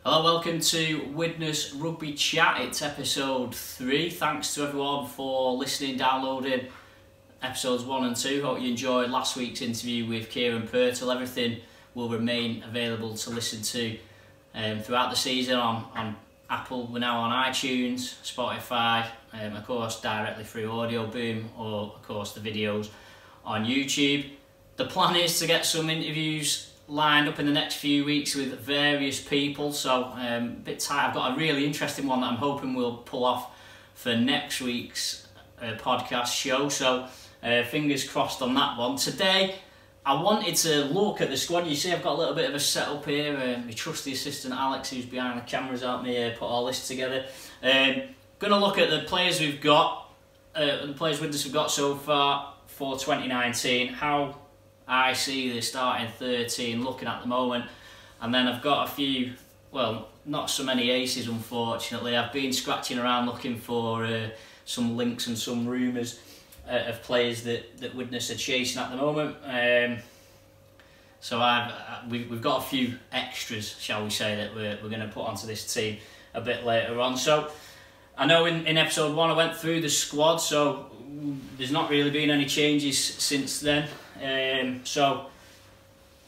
Hello, welcome to Widnes Rugby Chat. It's episode 3. Thanks to everyone for listening, downloading episodes 1 and 2. Hope you enjoyed last week's interview with Kieran Purtle. Everything will remain available to listen to throughout the season on Apple. We're now on iTunes, Spotify, of course directly through Audio Boom, or of course the videos on YouTube. The plan is to get some interviews lined up in the next few weeks with various people, so a bit tight. I've got a really interesting one that I'm hoping we'll pull off for next week's podcast show, so fingers crossed on that one. Today I wanted to look at the squad. You see I've got a little bit of a setup here. My trusty assistant Alex, who's behind the cameras, helped me put all this together. Going to look at the players we've got, the players Widnes have got so far for 2019, how I see the starting 13 looking at the moment, and then I've got a few, well, not so many aces unfortunately. I've been scratching around looking for some links and some rumours of players that Widnes are chasing at the moment. So we've got a few extras, shall we say, that we're going to put onto this team a bit later on. So I know in episode 1 I went through the squad, so there's not really been any changes since then. So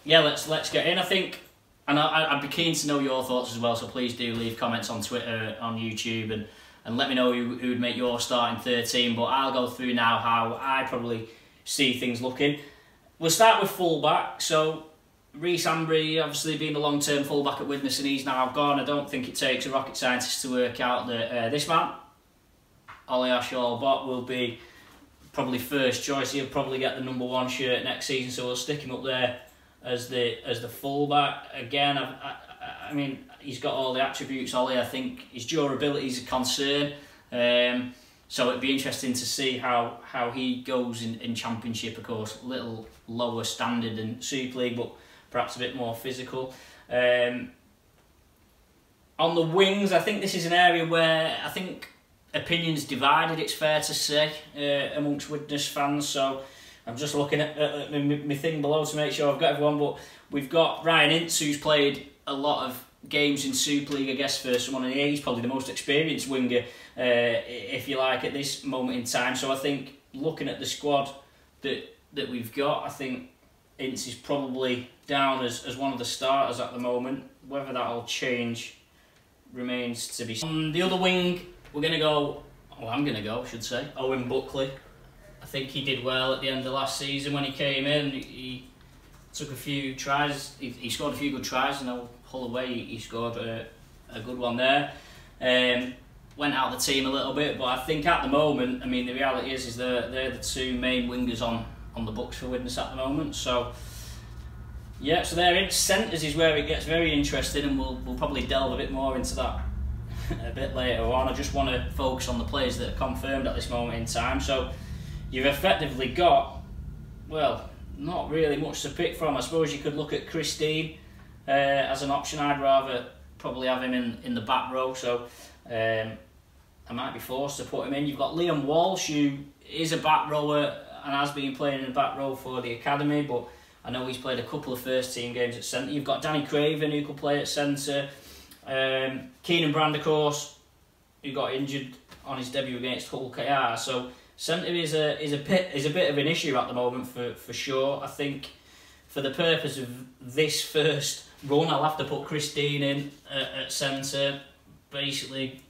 yeah, let's get in. I think, and I'd be keen to know your thoughts as well, so please do leave comments on Twitter, on YouTube, and let me know who would make your starting 13. But I'll go through now how I probably see things looking. We'll start with fullback. So Reece Ambry, obviously being a long-term fullback at Widnes, and he's now gone. I don't think it takes a rocket scientist to work out that this man, Ollie Ashall-Bott, will be probably first choice. He'll probably get the number 1 shirt next season, so we'll stick him up there as the fullback. Again, I mean, he's got all the attributes, Ollie. I think his durability is a concern, so it'd be interesting to see how he goes in Championship. Of course, a little lower standard than Super League, but perhaps a bit more physical. On the wings, I think this is an area where I think opinions divided, it's fair to say, amongst Widnes fans. So I'm just looking at my thing below to make sure I've got everyone, but we've got Ryan Ince, who's played a lot of games in Super League, I guess, for someone in the 80s. He's probably the most experienced winger, if you like, at this moment in time. So I think, looking at the squad that we've got, I think Ince is probably down as one of the starters at the moment. Whether that'll change remains to be seen. On the other wing, we're going to go, well, I'm going to go, I should say, Owen Buckley. I think he did well at the end of last season when he came in. He took a few tries, he scored a few good tries. You know, Hull away, he scored a good one there. Went out of the team a little bit, but I think at the moment, I mean, the reality is they're the 2 main wingers on the books for Widnes at the moment. So yeah, so they're in centres is where it gets very interesting, and we'll probably delve a bit more into that a bit later on. I just want to focus on the players that are confirmed at this moment in time. So you've effectively got, well, not really much to pick from. I suppose you could look at Krisnan as an option. I'd rather probably have him in the back row, so I might be forced to put him in. You've got Liam Walsh, who is a back rower and has been playing in the back row for the academy, but I know he's played a couple of first team games at centre. You've got Danny Craven, who could play at centre. Keenan Brand, of course, who got injured on his debut against Hull KR. So centre is a bit of an issue at the moment for sure. I think for the purpose of this first run, I'll have to put Krisnan in at centre, basically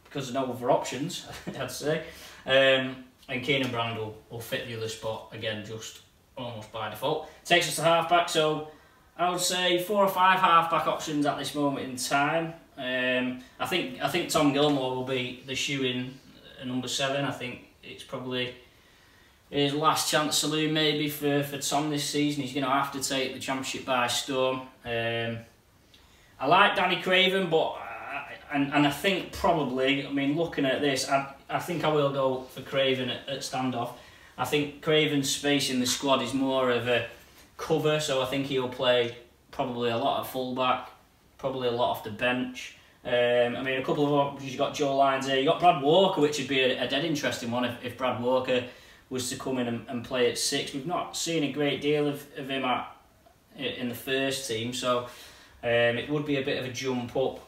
because there's no other options, I'd say. And Keenan Brand will fit the other spot again, just almost by default. Takes us to half-back, so I would say 4 or 5 half-back options at this moment in time. I think Tom Gilmore will be the shoe-in number 7. I think it's probably his last chance saloon maybe for Tom this season. He's going to have to take the Championship by storm. I like Danny Craven, but I think probably, I mean, looking at this, I think I will go for Craven at standoff. I think Craven's space in the squad is more of a cover, so I think he'll play probably a lot at fullback, probably a lot off the bench. I mean, a couple of options. You've got Joe Lyons here. You've got Brad Walker, which would be a dead interesting one if Brad Walker was to come in and play at 6. We've not seen a great deal of him in the first team, so It would be a bit of a jump up.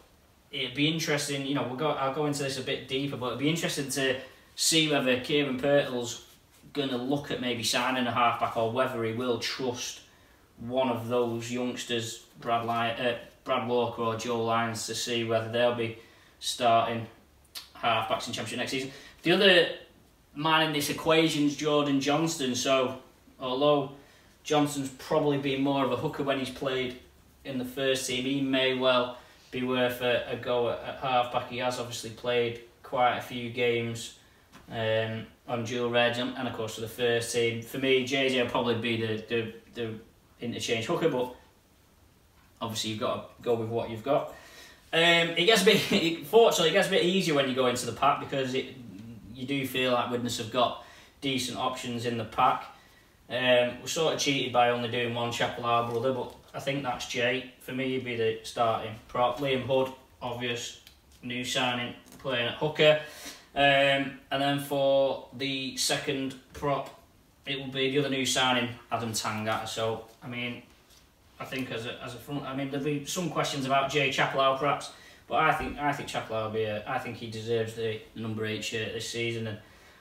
It'd be interesting, you know, I'll go into this a bit deeper, but it'd be interesting to see whether Kieran Purtell's going to look at maybe signing a halfback, or whether he will trust one of those youngsters, Brad Walker or Joe Lyons, to see whether they'll be starting halfbacks in Championship next season. The other man in this equation is Jordan Johnston. So although Johnston's probably been more of a hooker when he's played in the first team, he may well be worth a go at halfback. He has obviously played quite a few games on dual reg, and of course for the first team. For me, JJ will probably be the interchange hooker, but obviously you've got to go with what you've got. It gets a bit, fortunately, it gets a bit easier when you go into the pack, because you do feel like Widnes have got decent options in the pack. We're sort of cheated by only doing one Chapel brother, but I think that's Jay. For me, he'd be the starting prop. Liam Hood, obvious new signing, playing at hooker. And then for the second prop, it will be the other new signing, Adam Tangata. So, I mean, I think as a front, I mean, there'll be some questions about Jay Chapel perhaps, but I think Chapel will be I think he deserves the number 8 shirt this season. And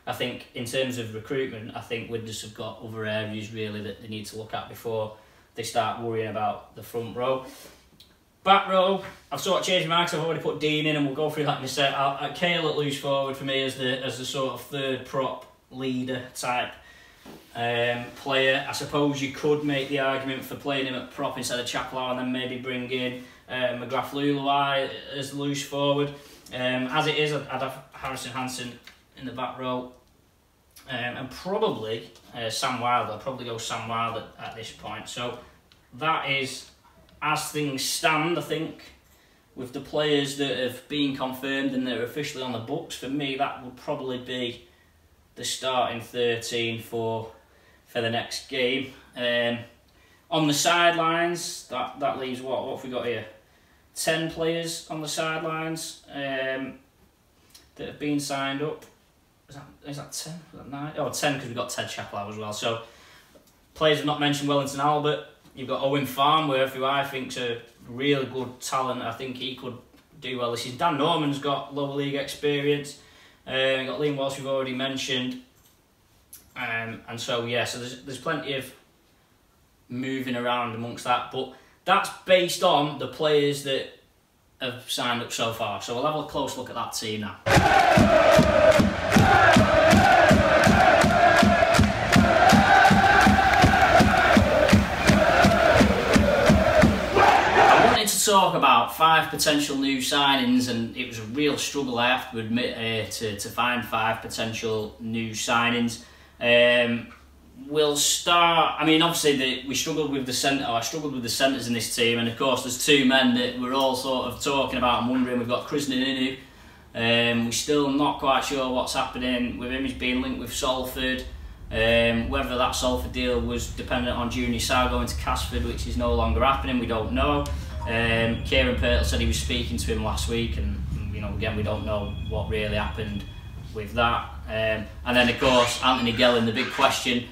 I think in terms of recruitment, I think Widnes have got other areas really that they need to look at before they start worrying about the front row. Back row, I've sort of changed my mind because I've already put Dean in, and we'll go through that in a sec. Kale at loose forward for me as the sort of third prop leader type player. I suppose you could make the argument for playing him at prop instead of Chapel, and then maybe bring in McGrath Luluai as loose forward. As it is, I'd have Harrison Hansen in the back row, and probably Sam Wilder. I'll probably go Sam Wilder at this point. So that is, as things stand, I think, with the players that have been confirmed and that are officially on the books, for me that would probably be the starting 13 for the next game. On the sidelines, that leaves what have we got here? 10 players on the sidelines that have been signed up. Is that 10? Is that 9? Oh, 10 because we've got Ted Chapel as well. So players have not mentioned Wellington Albert. You've got Owen Farnworth, who I think's a really good talent. I think he could do well this season. Dan Norman's got lower league experience. You've got Liam Walsh, we've already mentioned. And so, yeah, so there's plenty of moving around amongst that. But that's based on the players that have signed up so far. So we'll have a close look at that team now. Talk about 5 potential new signings, and it was a real struggle, I have to admit, to find 5 potential new signings. We'll start, I mean, obviously we struggled with the centre, I struggled with the centres in this team, and of course there's 2 men that we're all sort of talking about and wondering. We've got Krisnan. We're still not quite sure what's happening with him. He's being linked with Salford. Whether that Salford deal was dependent on Junior Sal going to Casford, which is no longer happening, we don't know. Kieran Purtell said he was speaking to him last week, and you know, again, we don't know what really happened with that. And then of course Anthony Gelling, the big question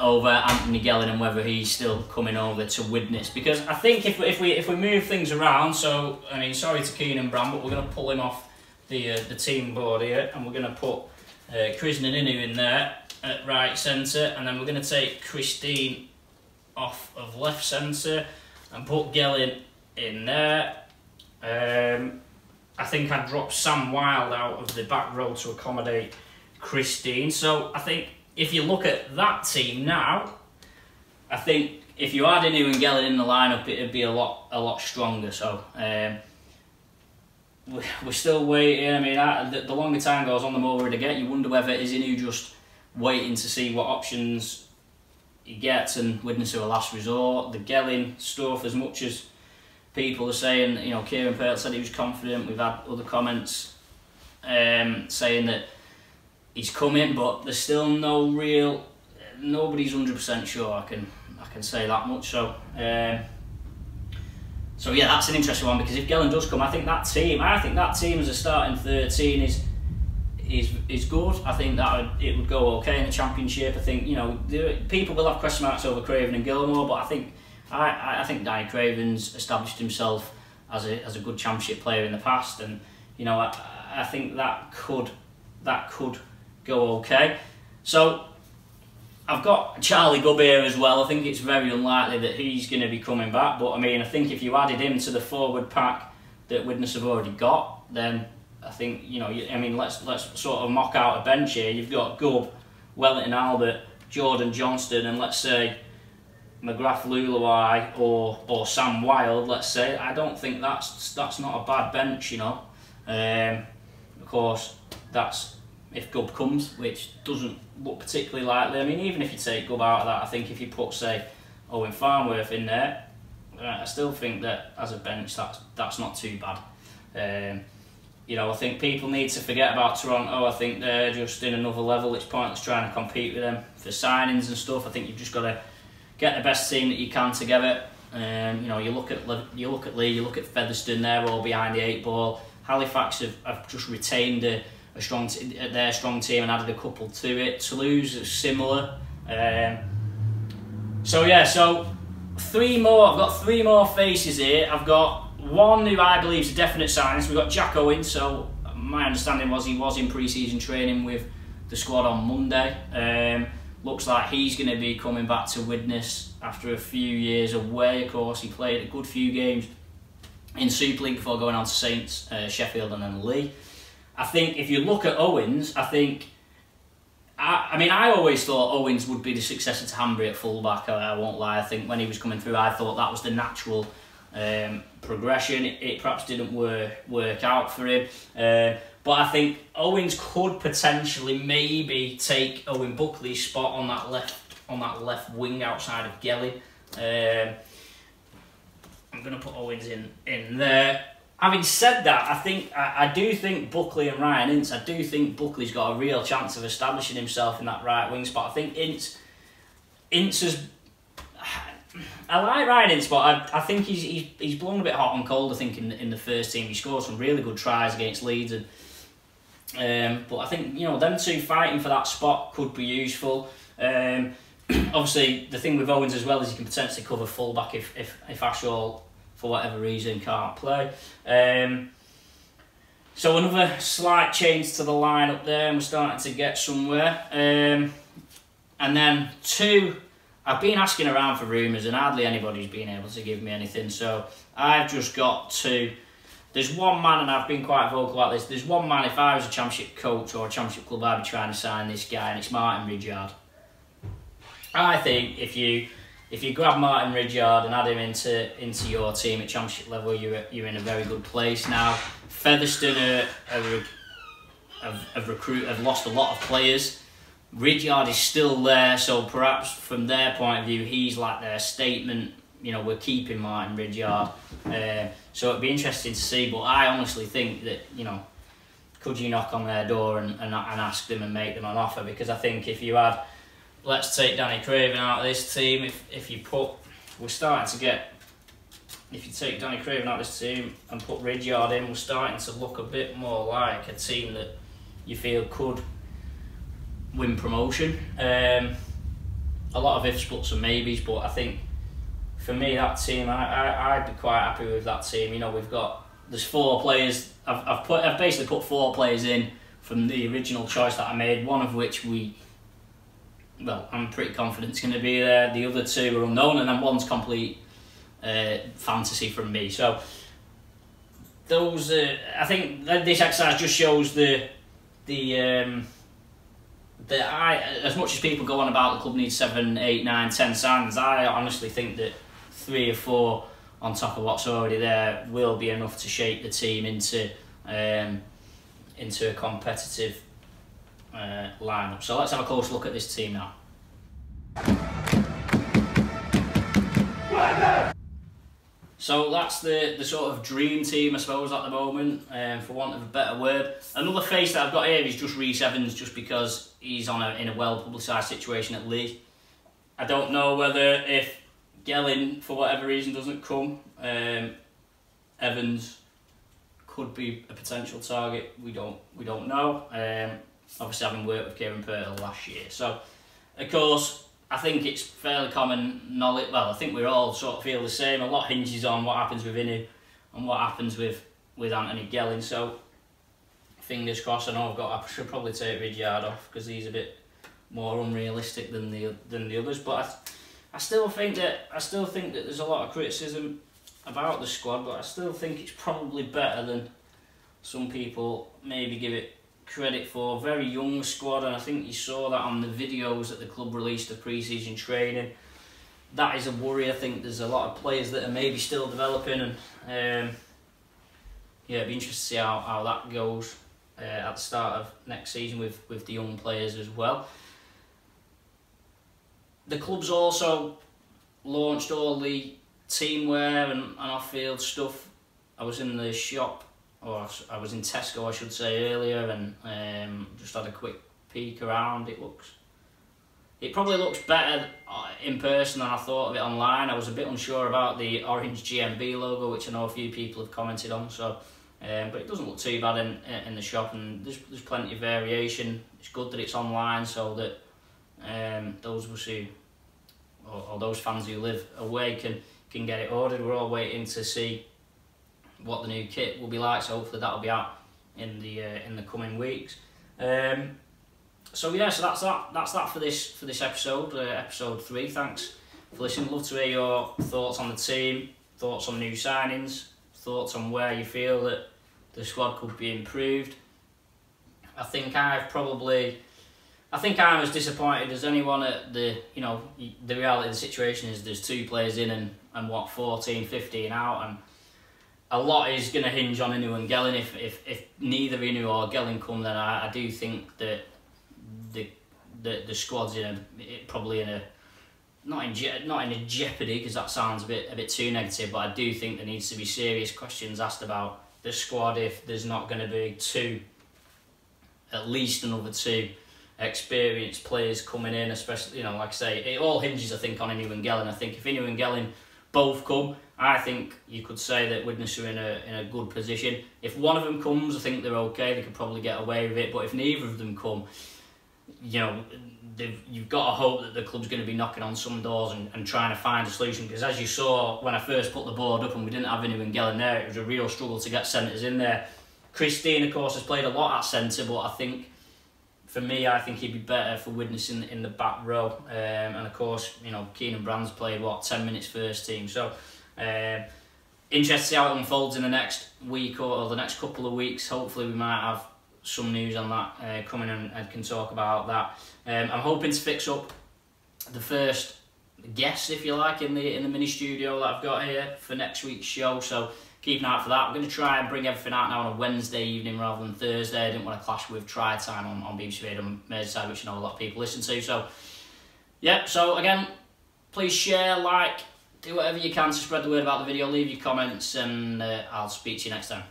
over Anthony Gelling and whether he's still coming over to Widnes, because I think if we move things around, so I mean, sorry to Keenan Brand, but we're going to pull him off the team board here, and we're going to put Krisnan in there at right centre, and then we're going to take Christine off of left centre and put Gelling in there. I think I'd drop Sam Wild out of the back row to accommodate Christine. So I think if you look at that team now, I think if you had Inu and Gelling in the lineup, it'd be a lot stronger. So we're still waiting. I mean, the longer time goes on, the more we're to get. You wonder whether is Inu just waiting to see what options he gets, and Widnes are a last resort. The Gelling stuff, as much as people are saying, you know, Kieran Purtell said he was confident. We've had other comments saying that he's coming, but there's still nobody's 100% sure. I can say that much. So so yeah, that's an interesting one, because if Gelling does come, I think that team as a starting 13 is good. I think that it would go okay in the Championship. I think, you know, people will have question marks over Craven and Gilmore, but I think I think Danny Craven's established himself as a good championship player in the past, and you know I think that could go okay. So I've got Charlie Gubb here as well. I think it's very unlikely that he's going to be coming back, but I mean I think if you added him to the forward pack that Widnes have already got, then I think, you know, I mean, let's sort of mock out a bench here. You've got Gubb, Wellington Albert, Jordan Johnston, and let's say McGrath Luluai or Sam Wilde. Let's say I don't think that's not a bad bench, you know. Of course, that's if Gubb comes, which doesn't look particularly likely. I mean, even if you take Gubb out of that, I think if you put, say, Owen Farnworth in there, I still think that as a bench that's not too bad. You know, I think people need to forget about Toronto. I think they're just in another level. It's pointless trying to compete with them for signings and stuff. I think you've just got to get the best team that you can together. You know, you look at Lee, you look at Featherstone. They're all behind the 8 ball. Halifax have just retained their strong team and added a couple to it. Toulouse is similar. So yeah, so 3 more. I've got 3 more faces here. I've got one who I believe is a definite signing. So we've got Jack Owen. So my understanding was he was in pre-season training with the squad on Monday. Looks like he's going to be coming back to Widnes after a few years away. Of course, he played a good few games in Super League before going on to Saints, Sheffield and then Lee. I think if you look at Owens, I mean, I always thought Owens would be the successor to Hanbury at fullback. I won't lie. I think when he was coming through, I thought that was the natural progression. It perhaps didn't work out for him. But I think Owens could potentially maybe take Owen Buckley's spot on that left wing outside of Gelly. I'm going to put Owens in there. Having said that, I do think Buckley and Ryan Ince, I do think Buckley's got a real chance of establishing himself in that right wing spot. I think Ince has... I like Ryan Ince, but I think he's blown a bit hot and cold. I think in the first team he scored some really good tries against Leeds, but I think, you know, them two fighting for that spot could be useful. Obviously, the thing with Owens as well is he can potentially cover fullback if Ashall, for whatever reason, can't play. So another slight change to the lineup there, and we're starting to get somewhere. And then 2. I've been asking around for rumours and hardly anybody's been able to give me anything, so I've just got 2. There's one man, and I've been quite vocal about this, there's one man, if I was a championship coach or a championship club, I'd be trying to sign this guy, and it's Martin Ridyard. I think if you grab Martin Ridyard and add him into your team at championship level, you're in a very good place now. Featherstone have lost a lot of players. Ridyard is still there, so perhaps from their point of view, he's like their statement. You know, we're keeping Martin Ridyard. So it'd be interesting to see. But I honestly think that, you know, could you knock on their door and ask them and make them an offer? Because I think if you had, let's take Danny Craven out of this team. If you take Danny Craven out of this team and put Ridyard in, we're starting to look a bit more like a team that you feel could win promotion. A lot of ifs, buts and maybes, but I think for me that team, I'd be quite happy with that team. You know, there's 4 players. I've basically put 4 players in from the original choice that I made, one of which I'm pretty confident it's going to be there. The other 2 are unknown, and then one's complete fantasy from me. So those, I think this exercise just shows as much as people go on about the club needs 7, 8, 9, 10 signings, I honestly think that 3 or 4 on top of what's already there will be enough to shape the team into a competitive lineup. So let's have a close look at this team now. So that's the sort of dream team, I suppose, at the moment, for want of a better word. Another face that I've got here is just Rhys Evans, just because he's in a well-publicised situation at Lee. I don't know whether if Gelling, for whatever reason, doesn't come, Evans could be a potential target. We don't know. Obviously, having worked with Kieran Purtle last year. So, of course, I think it's fairly common knowledge. Well, I think we all sort of feel the same. A lot hinges on what happens with Inu and what happens with Anthony Gelling. So fingers crossed. I know I should probably take Ridyard off because he's a bit more unrealistic than the others. But I still think that there's a lot of criticism about the squad. But I still think it's probably better than some people maybe give it credit for. Very young squad, and I think you saw that on the videos that the club released of pre-season training. That is a worry. I think there's a lot of players that are maybe still developing, and yeah, it'd be interesting to see how that goes at the start of next season with the young players as well. The club's also launched all the teamwear and off-field stuff. I was in the shop, or I was in Tesco, I should say, earlier, and just had a quick peek around. It probably looks better in person than I thought of it online. I was a bit unsure about the orange GMB logo, which I know a few people have commented on. So, but it doesn't look too bad in the shop, and there's plenty of variation. It's good that it's online, so that those of us who, or those fans who live away can get it ordered. We're all waiting to see what the new kit will be like, so hopefully that'll be out in the coming weeks. So yeah, so that's that for this episode, episode 3. Thanks for listening. Love to hear your thoughts on the team, thoughts on new signings, thoughts on where you feel that the squad could be improved. I think I'm as disappointed as anyone at the reality of the situation is there's 2 players in and what, 14, 15 out, and a lot is going to hinge on Inu and Gelling. If neither Inu or Gelling come, then I do think that the squad's not in a jeopardy, because that sounds a bit too negative, but I do think there needs to be serious questions asked about the squad if there's not going to be at least another 2 experienced players coming in, especially, like I say, it all hinges, I think, on Inu and Gelling. I think if Inu and Gelling both come, I think you could say that Widnes are in a good position. If one of them comes, I think they're okay. They could probably get away with it. But if neither of them come, you've got to hope that the club's going to be knocking on some doors and trying to find a solution. Because as you saw when I first put the board up and we didn't have Inu and Gelling there, it was a real struggle to get centres in there. Krisnan, of course, has played a lot at centre, but I think, for me, I think he'd be better for Widnes in the back row. And of course, Keenan Brand's played 10 minutes first team. So interested to see how it unfolds in the next week or the next couple of weeks. Hopefully we might have some news on that coming and can talk about that. I'm hoping to fix up the first guest, if you like, in the mini studio that I've got here for next week's show. So keep an eye out for that. I'm going to try and bring everything out now on a Wednesday evening rather than Thursday. I didn't want to clash with try time on BBC Radio Merseyside, which I know a lot of people listen to. So yeah, so again, please share, like, do whatever you can to spread the word about the video. Leave your comments, and I'll speak to you next time.